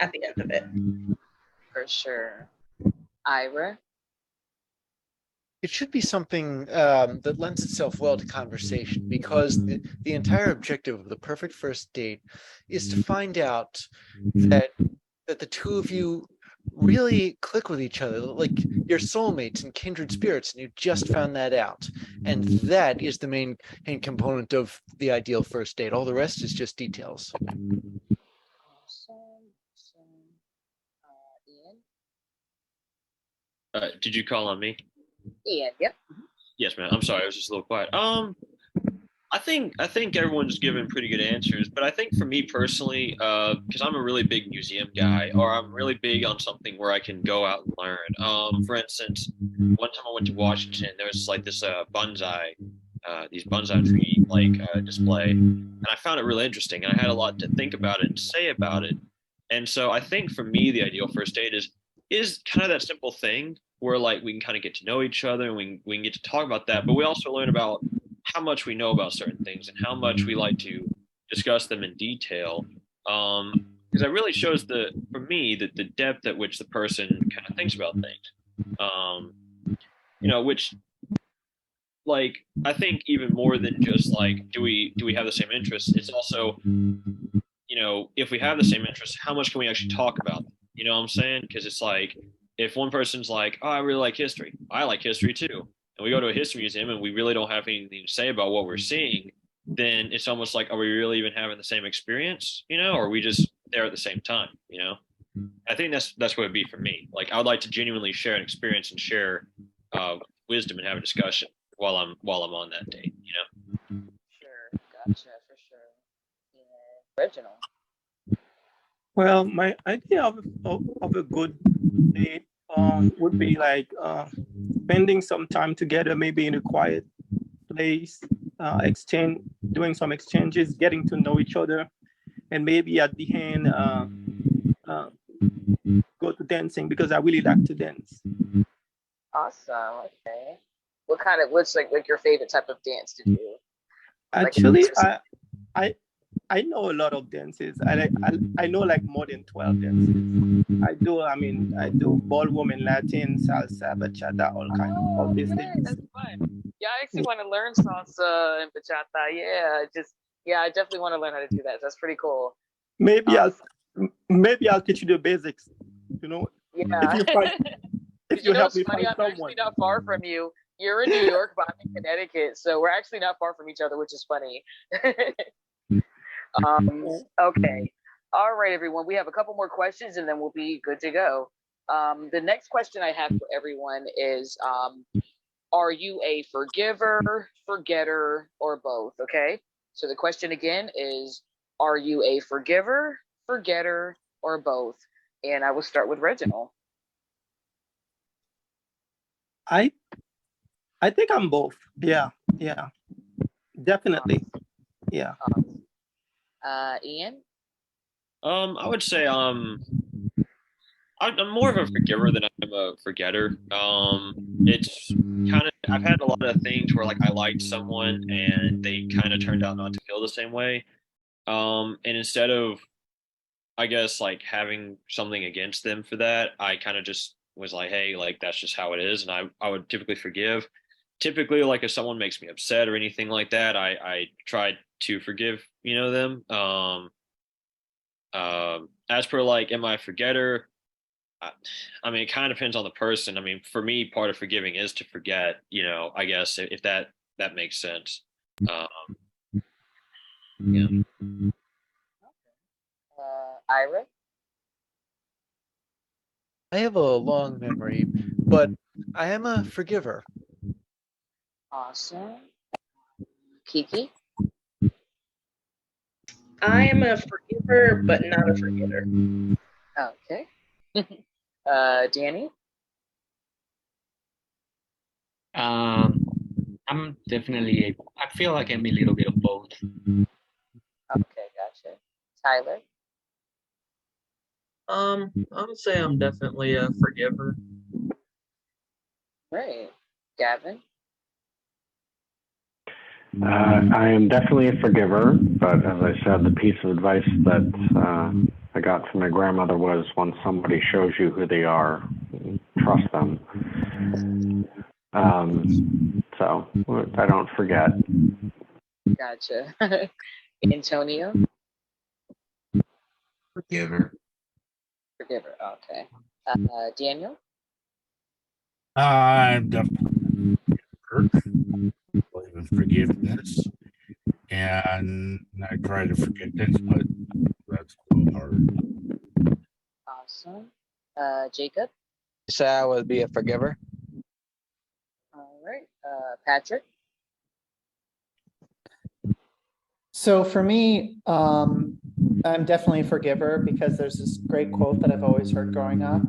at the end of it. For sure. Ira? It should be something that lends itself well to conversation, because the entire objective of the perfect first date is to find out that the two of you really click with each other, like you're soulmates and kindred spirits, and you just found that out. And that is the main component of the ideal first date. All the rest is just details. Ian? Did you call on me? Ian, yep. Yes, man. I'm sorry, I was just a little quiet. I think everyone's given pretty good answers, but I think for me personally, because I'm a really big museum guy, or I'm really big on something where I can go out and learn. For instance, one time I went to Washington, there was like this these bonsai tree display, and I found it really interesting, and I had a lot to think about it and say about it. And so I think for me, the ideal first date is kind of that simple thing where like we can kind of get to know each other, and we can get to talk about that, but we also learn about how much we know about certain things and how much we like to discuss them in detail. Because that really shows for me, the depth at which the person kind of thinks about things. Which, like, I think even more than just like, do we have the same interests? It's also, if we have the same interests, how much can we actually talk about them? You know what I'm saying? Because it's like, if one person's like, oh, I really like history, I like history too, and we go to a history museum and we really don't have anything to say about what we're seeing, then it's almost like, are we really even having the same experience? Or are we just there at the same time? I think that's what it'd be for me. Like, I would like to genuinely share an experience and share wisdom and have a discussion while I'm on that date. Sure, gotcha, for sure. Yeah. Reginald. Well, my idea of a good date would be like spending some time together, maybe in a quiet place, doing some exchanges, getting to know each other, and maybe at the end go to dancing, because I really like to dance. Awesome. Okay. What's like your favorite type of dance to do? Actually, I know a lot of dances. I know like more than 12 dances. I do ballroom and Latin, salsa, bachata, all kinds of these things. That's fun. Yeah, I actually want to learn salsa and bachata. Yeah, I definitely want to learn how to do that. That's pretty cool. Maybe I'll teach you the basics. Yeah. If you help me funny, find I'm someone. actually not far from you. You're in New York, but I'm in Connecticut, so we're actually not far from each other, which is funny. Okay. All right, everyone. We have a couple more questions, and then we'll be good to go. The next question I have for everyone is, are you a forgiver, forgetter, or both? Okay. So the question again is, are you a forgiver, forgetter, or both? And I will start with Reginald. I think I'm both. Yeah, definitely. Yeah. Ian? I would say I'm more of a forgiver than I'm a forgetter. It's kind of, I've had a lot of things where like I liked someone and they kind of turned out not to feel the same way. And instead of, I guess, like having something against them for that, I kind of just was like, hey, like that's just how it is, and I would typically forgive. Typically, like if someone makes me upset or anything like that, I try to forgive, them. As per like, am I a forgetter? I mean, it kind of depends on the person. I mean, for me, part of forgiving is to forget, I guess if that makes sense. Yeah. Ira? I have a long memory, but I am a forgiver. Awesome. Kiki? I am a forgiver, but not a forgetter. Okay. Danny? I'm definitely, I feel like I'm a little bit of both. Okay, gotcha. Tyler? I would say I'm definitely a forgiver. Great. Gavin? I am definitely a forgiver, but as I said, the piece of advice that I got from my grandmother was, when somebody shows you who they are, trust them. So I don't forget. Gotcha. Antonio? Forgiver. Forgiver. Okay. Daniel? I'm definitely believe in forgiveness, and I try to forget things, but that's a little hard. Awesome. Jacob? So I would be a forgiver. All right. Patrick? So for me, I'm definitely a forgiver, because there's this great quote that I've always heard growing up.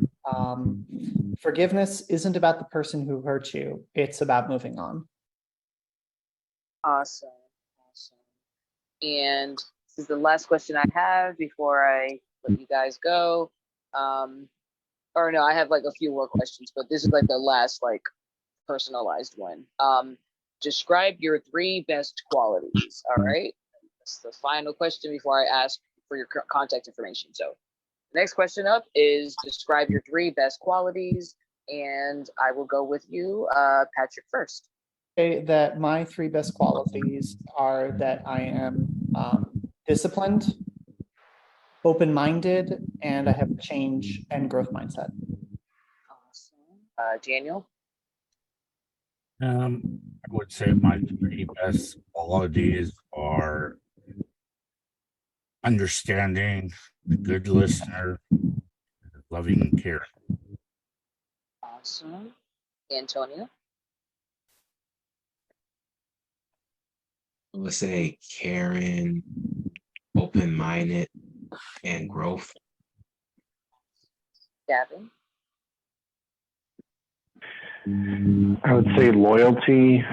Forgiveness isn't about the person who hurt you. It's about moving on. Awesome. And this is the last question I have before I let you guys go. Or no, I have like a few more questions, but this is like the last like personalized one. Describe your 3 best qualities. All right. That's the final question before I ask for your contact information. So next question up is describe your 3 best qualities, and I will go with you, Patrick, first. Say that my 3 best qualities are that I am disciplined, open-minded, and I have a change and growth mindset. Awesome. Daniel? I would say my 3 best qualities are understanding, a good listener, loving and caring. Awesome. Antonio? I would say caring, open-minded, and growth. Gavin? I would say loyalty,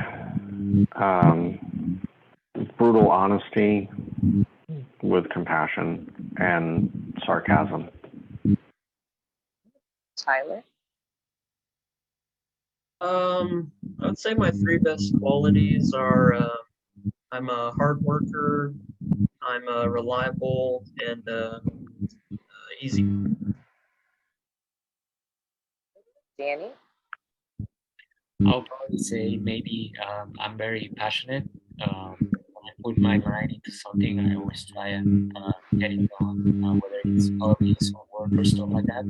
brutal honesty with compassion and sarcasm. Tyler? I would say my 3 best qualities are I'm a hard worker, I'm reliable, and easy. Danny? I'll probably say maybe I'm very passionate. When I put my mind into something, I always try and get it done, whether it's hobbies or work or stuff like that.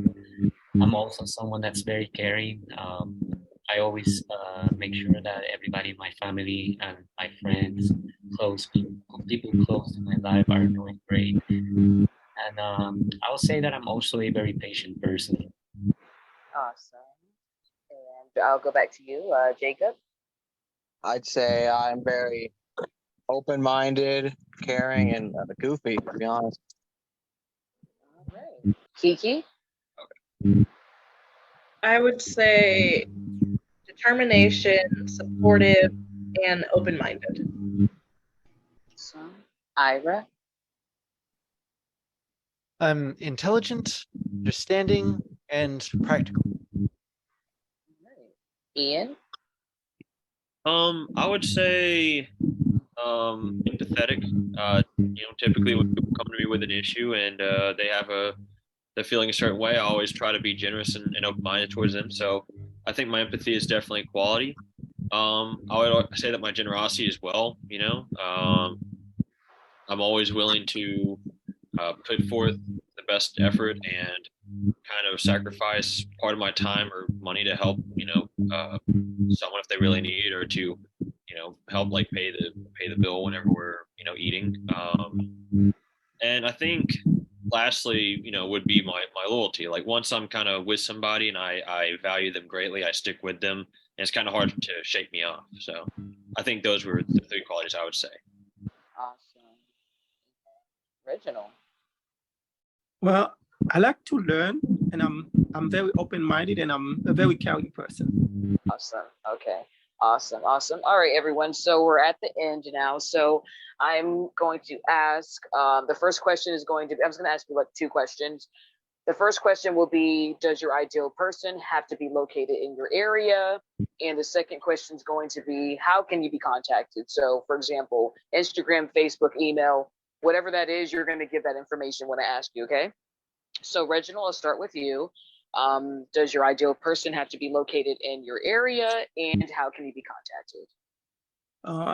I'm also someone that's very caring. I always make sure that everybody in my family and my friends, people close to my life are doing great. And I'll say that I'm also a very patient person. Awesome. And I'll go back to you, Jacob. I'd say I'm very open-minded, caring, and goofy, to be honest. All right. Kiki? I would say determination, supportive, and open-minded. Awesome. Ira? I'm intelligent, understanding, and practical. Ian? I would say empathetic. Typically when people come to me with an issue and they're feeling a certain way, I always try to be generous and open-minded towards them. So I think my empathy is definitely a quality. I would say that my generosity as well. I'm always willing to put forth the best effort and kind of sacrifice part of my time or money to help, someone if they really need, or to, help like pay the bill whenever we're, eating. And I think lastly, would be my loyalty. Like once I'm kind of with somebody and I value them greatly, I stick with them, and it's kind of hard to shake me off. So I think those were the 3 qualities I would say. Awesome. Reginald? Well, I like to learn, and I'm very open-minded, and I'm a very caring person. Awesome. Okay. Awesome. Awesome. All right, everyone. So we're at the end now. So I'm going to ask, the first question is going to be, I was going to ask you like 2 questions. The first question will be, does your ideal person have to be located in your area? And the second question is going to be, how can you be contacted? So for example, Instagram, Facebook, email, whatever that is, you're going to give that information when I ask you, okay? So Reginald, I'll start with you. Does your ideal person have to be located in your area, and how can you be contacted?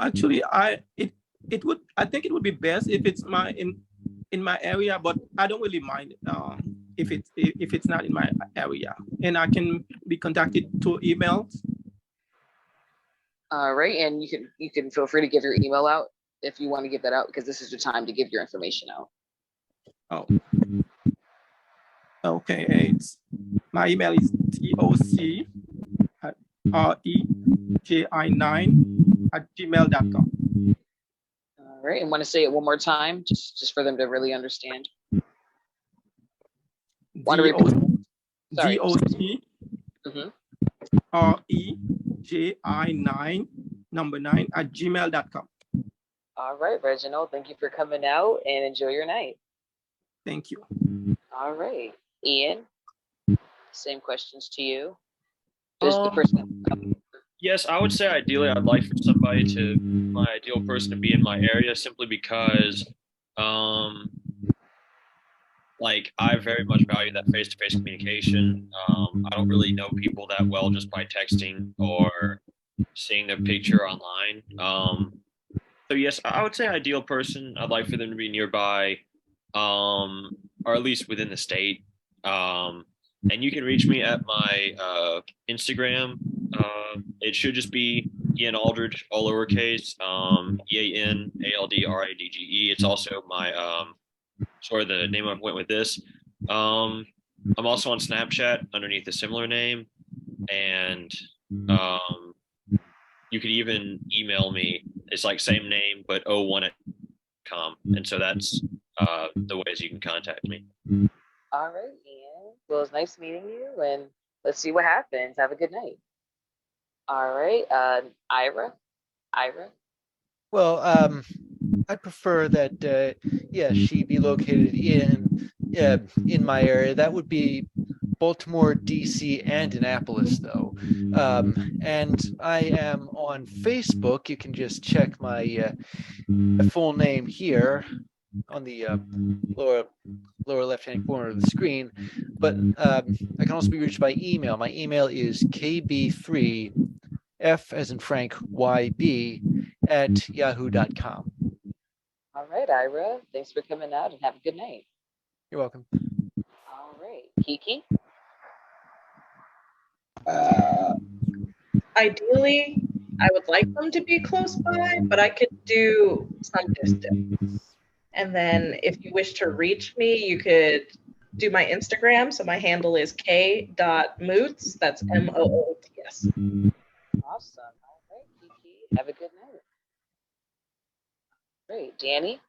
Actually, I think it would be best if it's in my area, but I don't really mind if it's not in my area, and I can be contacted through emails. All right, and you can feel free to give your email out if you want to give that out, because this is the time to give your information out. Oh, okay. My email is TOCREJI9@gmail.com. All right, and want to say it one more time, just for them to really understand. Want to repeat? Sorry. DOCREJI9@gmail.com. All right, Reginald, thank you for coming out and enjoy your night. Thank you. All right, Ian, same questions to you. Does the person Yes, I would say ideally I'd like for somebody to my ideal person to be in my area simply because um like I very much value that face-to-face communication. I don't really know people that well just by texting or seeing their picture online. So yes, I would say ideal person. I'd like for them to be nearby, or at least within the state. Um, and you can reach me at my Instagram. It should just be Ian Aldridge, all lowercase. EANALDRIDGE. It's also my sorry, the name I went with this. I'm also on Snapchat underneath a similar name, and um, you could even email me. It's like same name but 01 at com, and so that's the ways you can contact me. All right, Ian. Well, it's nice meeting you, and let's see what happens. Have a good night. All right, Ira. Ira. Well, I prefer that, yeah, she be located in my area. That would be Baltimore, DC, and Annapolis, though. And I am on Facebook. You can just check my full name here on the lower left-hand corner of the screen. But I can also be reached by email. My email is kb3f as in Frank yb at yahoo.com. All right, Ira. Thanks for coming out, and have a good night. You're welcome. All right, Kiki. Ideally, I would like them to be close by, but I could do some distance. And then if you wish to reach me, you could do my Instagram. So my handle is k.moots. That's MOOTS. Awesome. All right, Kiki. Have a good night. Great. Danny?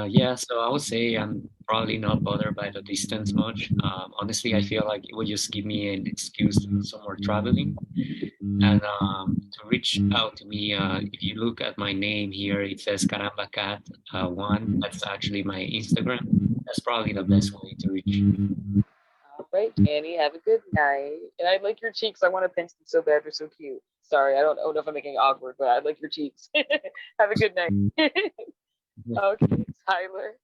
Yeah, so I would say I'm probably not bothered by the distance much. Honestly, I feel like it would just give me an excuse to do some more traveling. And to reach out to me, if you look at my name here, it says Caramba Cat 1. That's actually my Instagram. That's probably the best way to reach. All right, Danny. Have a good night. And I like your cheeks. I want to pinch them so bad. They're so cute. Sorry, I don't know if I'm making it awkward, but I like your cheeks. Have a good night. Okay, Tyler.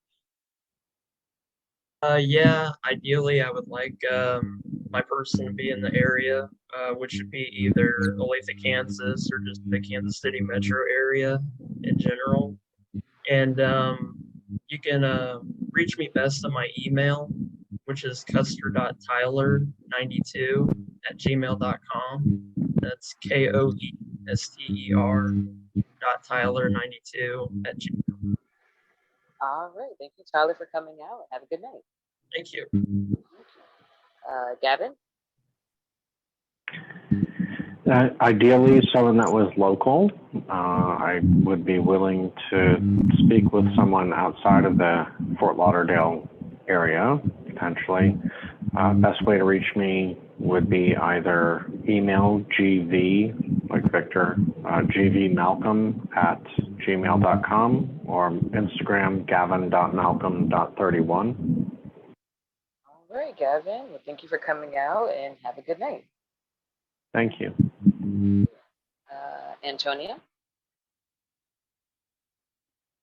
Yeah, ideally I would like my person to be in the area, which would be either Olathe, Kansas, or just the Kansas City metro area in general. And you can reach me best on my email, which is custer.tyler92@gmail.com. That's KOESTER.tyler92@gmail. All right. Thank you, Tyler, for coming out. Have a good night. Thank you. Gavin? Ideally, someone that was local. I would be willing to speak with someone outside of the Fort Lauderdale area, potentially. Best way to reach me would be either email GV, like Victor, gvmalcolm@gmail.com, or Instagram gavin.malcolm.31. All right, Gavin. Well, thank you for coming out, and have a good night. Thank you. Antonia?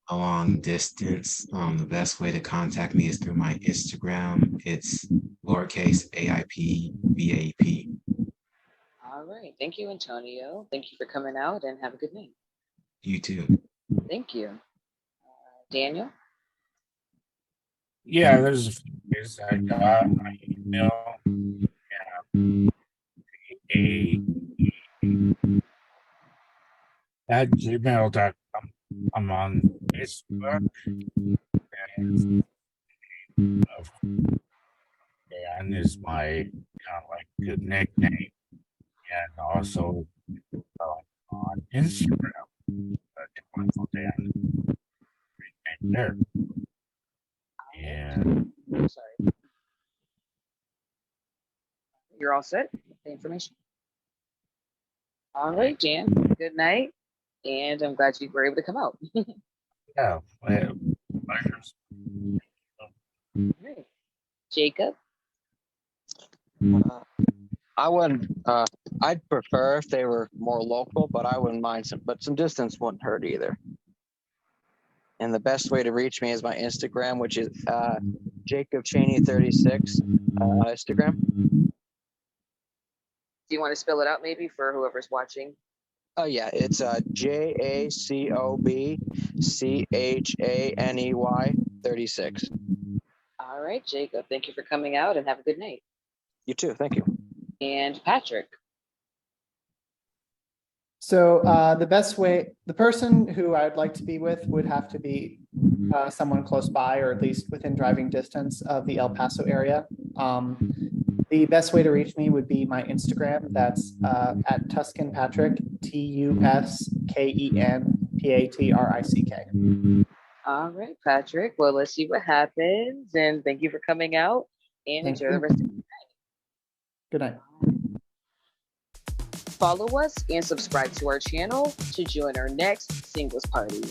A long distance. The best way to contact me is through my Instagram. It's lowercase AIPVAP. All right. Thank you, Antonio. Thank you for coming out, and have a good night. You too. Thank you. Daniel? Yeah, there's a few ways I got my email. At gmail.com. I'm on Facebook. And is my like good nickname. And also on Instagram. Dan. There. And sorry. You're all set with the information. All right, Dan. Good night. And I'm glad you were able to come out. Yeah. Pleasures. Right. Jacob? I wouldn't. I'd prefer if they were more local, but I wouldn't mind some distance wouldn't hurt either. And the best way to reach me is my Instagram, which is Jacob Cheney 36 Instagram. Do you want to spell it out maybe for whoever's watching? Oh yeah, it's JACOBCHANEY 36. All right, Jacob. Thank you for coming out and have a good night. You too. Thank you. And Patrick. So the person who I'd like to be with would have to be someone close by, or at least within driving distance of the El Paso area. The best way to reach me would be my Instagram. That's at Tuscan Patrick, TUSKENPATRICK. All right, Patrick. Well, let's see what happens. And thank you for coming out and enjoy the rest of your night. Good night. Follow us and subscribe to our channel to join our next singles party.